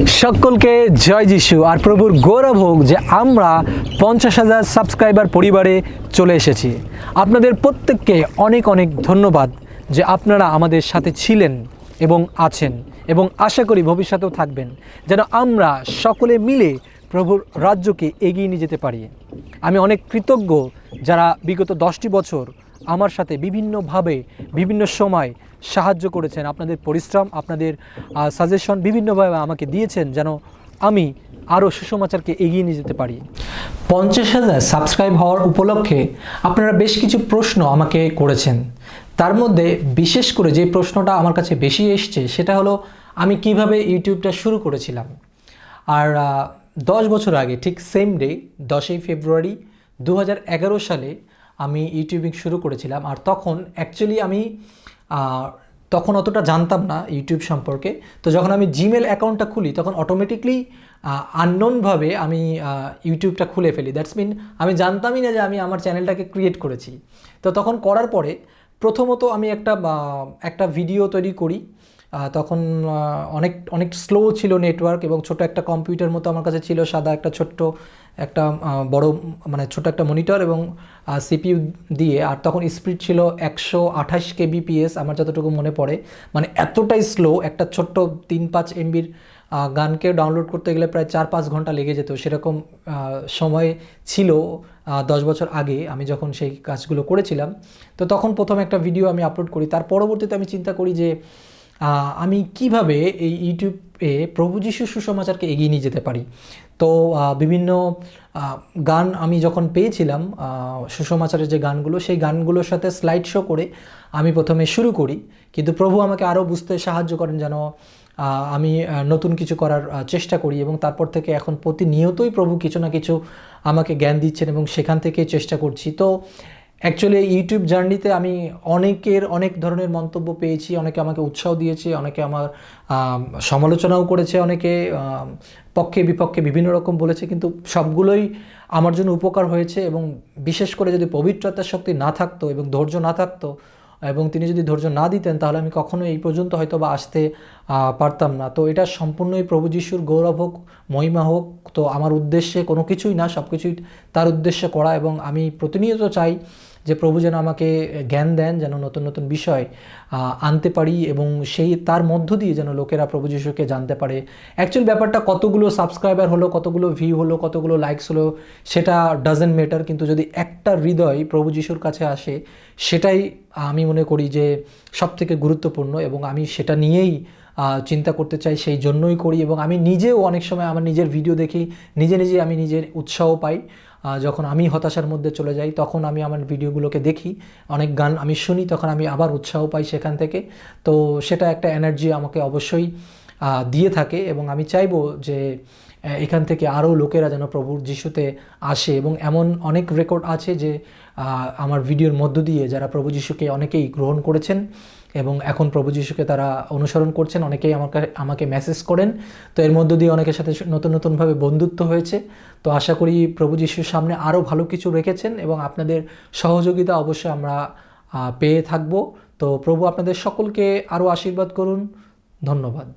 সকলকে জয় যিশু আর প্রভুর গৌরব হোক যে আমরা 50,000 সাবস্ক্রাইবার পরিবারে চলে এসেছি। আপনাদের প্রত্যেককে অনেক অনেক ধন্যবাদ যে আপনারা আমাদের সাথে ছিলেন এবং আছেন, এবং আশা করি ভবিষ্যতেও থাকবেন, যেন আমরা সকলে মিলে প্রভুর রাজ্যকে এগিয়ে নিয়ে যেতে পারি। আমি অনেক কৃতজ্ঞ যারা বিগত 10টি বছর আমার সাথে বিভিন্নভাবে বিভিন্ন সময় সাহায্য করেছেন। আপনাদের পরিশ্রম, আপনাদের সাজেশন বিভিন্নভাবে আমাকে দিয়েছেন যেন আমি আরও সুসমাচারকে এগিয়ে নিয়ে যেতে পারি। 50,000 সাবস্ক্রাইব হওয়ার উপলক্ষে আপনারা বেশ কিছু প্রশ্ন আমাকে করেছেন। তার মধ্যে বিশেষ করে যে প্রশ্নটা আমার কাছে বেশি এসছে সেটা হলো আমি কিভাবে ইউটিউবটা শুরু করেছিলাম। আর 10 বছর আগে ঠিক সেম ডে 10ই ফেব্রুয়ারি 2011 সালে আমি ইউটিউবিং শুরু করেছিলাম। আর তখন অ্যাকচুয়ালি আমি তখন অতটা জানতাম না ইউটিউব সম্পর্কে। তো যখন আমি জিমেল অ্যাকাউন্টটা খুলি তখন অটোমেটিকলি আননোনভাবে আমি ইউটিউবটা খুলে ফেলি। দ্যাটস মিন আমি জানতামই না যে আমি আমার চ্যানেলটাকে ক্রিয়েট করেছি। তো তখন করার পরে প্রথমত আমি একটা ভিডিও তৈরি করি। তখন অনেক স্লো ছিল নেটওয়ার্ক, এবং ছোট একটা কম্পিউটার মতো আমার কাছে ছিল, সাদা একটা ছোট্ট একটা বড় মানে ছোট একটা মনিটর এবং সিপিইউ দিয়ে। আর তখন স্পিড ছিল 128 kbps আমার যতটুকু মনে পড়ে। মানে এতটাই স্লো, একটা ছোট্ট 3-5 MBর গানকে ডাউনলোড করতে গেলে প্রায় 4-5 ঘন্টা লেগে যেত। সেরকম সময় ছিল 10 বছর আগে আমি যখন সেই কাজগুলো করেছিলাম। তো তখন প্রথম একটা ভিডিও আমি আপলোড করি। তার পরবর্তীতে আমি চিন্তা করি যে আমি কিভাবে এই ইউটিউবে প্রভু যিশুর সুসমাচারকে এগিয়ে নিয়ে যেতে পারি। তো বিভিন্ন গান আমি যখন পেয়েছিলাম, সুসমাচারের যে গানগুলো, সেই গানগুলোর সাথে স্লাইড শো করে আমি প্রথমে শুরু করি। কিন্তু প্রভু আমাকে আরও বুঝতে সাহায্য করেন যেন আমি নতুন কিছু করার চেষ্টা করি, এবং তারপর থেকে এখন প্রতিনিয়তই প্রভু কিছু না কিছু আমাকে জ্ঞান দিচ্ছেন এবং সেখান থেকে চেষ্টা করছি। তো অ্যাকচুয়ালি ইউটিউব জার্নিতে আমি অনেক ধরনের মন্তব্য পেয়েছি। অনেকে আমাকে উৎসাহ দিয়েছে, অনেকে আমার সমালোচনাও করেছে, অনেকে পক্ষে বিপক্ষে বিভিন্ন রকম বলেছে, কিন্তু সবগুলোই আমার জন্য উপকার হয়েছে। এবং বিশেষ করে যদি পবিত্রতার শক্তি না থাকতো এবং ধৈর্য না থাকতো, এবং তিনি যদি ধৈর্য না দিতেন, তাহলে আমি কখনো এই পর্যন্ত হয়তো বা আসতে পারতাম না। তো এটা সম্পূর্ণই প্রভু যিশুর গৌরব হোক, মহিমা হোক। তো আমার উদ্দেশ্যে কোনো কিছুই না, সব কিছুই তার উদ্দেশ্যে করা। এবং আমি প্রতিনিয়ত চাই যে প্রভু যেন আমাকে জ্ঞান দেন, যেন নতুন নতুন বিষয় আনতে পারি, এবং সেই তার মধ্য দিয়ে যেন লোকেরা প্রভু যিশুকে জানতে পারে। অ্যাকচুয়াল ব্যাপারটা কতগুলো সাবস্ক্রাইবার হলো, কতগুলো ভিউ হলো, কতগুলো লাইকস হলো, সেটা ডাজেন্ট ম্যাটার। কিন্তু যদি একটা হৃদয় প্রভু যিশুর কাছে আসে, সেটাই আমি মনে করি যে সবথেকে গুরুত্বপূর্ণ। এবং আমি সেটা নিয়েই চিন্তা করতে চাই, সেই জন্যই করি। এবং আমি নিজেও অনেক সময় আমার নিজের ভিডিও দেখি, নিজে আমি নিজের উৎসাহ পাই। যখন আমি হতাশার মধ্যে চলে যাই তখন আমি আমার ভিডিওগুলোকে দেখি, অনেক গান আমি শুনি, তখন আমি আবার উৎসাহ পাই সেখান থেকে। তো সেটা একটা এনার্জি আমাকে অবশ্যই দিয়ে থাকে। এবং আমি চাইবো যে এখান থেকে আরও লোকেরা যেন প্রভুর যিশুতে আসে। এবং এমন অনেক রেকর্ড আছে যে আমার ভিডিওর মধ্য দিয়ে যারা প্রভু যিশুকে অনেকেই গ্রহণ করেছেন এবং এখন প্রভু যিশুকে তারা অনুসরণ করছেন। অনেকেই আমাকে মেসেজ করেন। তো এর মধ্য দিয়ে অনেকের সাথে নতুনভাবে বন্ধুত্ব হয়েছে। তো আশা করি প্রভু যিশুর সামনে আরও ভালো কিছু রেখেছেন, এবং আপনাদের সহযোগিতা অবশ্যই আমরা পেয়ে থাকব। তো প্রভু আপনাদের সকলকে আরও আশীর্বাদ করুন। ধন্যবাদ।